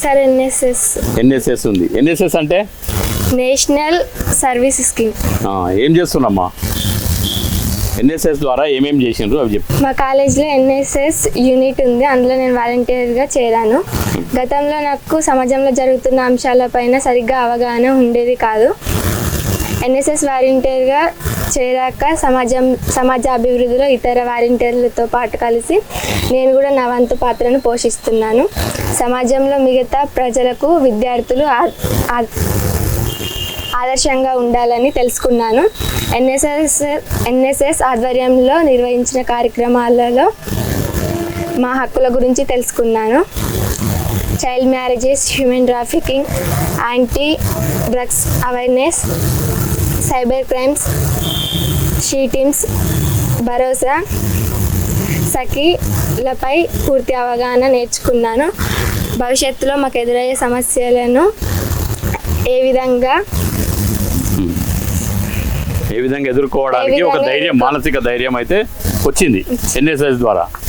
Sir NSS ఉంది. NSS అంటే national service scheme. ఏం చేస్తున్నామ్మా? ఎన్ఎస్ఎస్ ద్వారా ఏమేమి చేసిండ్రు అవి చెప్పు. మా కాలేజ్లో ఎన్ఎస్ఎస్ యూనిట్ ఉంది, అందులో నేను వాలంటీర్గా చేరాను. గతంలో నాకు సమాజంలో జరుగుతున్న అంశాలపైన సరిగ్గా అవగాహన ఉండేది కాదు. ఎన్ఎస్ఎస్ వాలంటీర్గా చేరాక సమాజ అభివృద్ధిలో ఇతర వాలంటీర్లతో పాటు కలిసి నేను కూడా నా వంతు పాత్రను పోషిస్తున్నాను. సమాజంలో మిగతా ప్రజలకు, విద్యార్థులు ఆదర్శంగా ఉండాలని తెలుసుకున్నాను. ఎన్ఎస్ఎస్ ఆధ్వర్యంలో నిర్వహించిన కార్యక్రమాలలో మా హక్కుల గురించి తెలుసుకున్నాను. Child marriages, human trafficking, anti drugs awareness, cyber crimes, she teams, భరోసా, సఖీలపై పూర్తి అవగాహన నేర్చుకున్నాను. భవిష్యత్తులో మాకు ఎదురయ్యే సమస్యలను ఏ విధంగా ఎదుర్కోవడానికి ఒక ధైర్యం, మానసిక ధైర్యం అయితే వచ్చింది ఎన్ఎస్ఎస్ ద్వారా.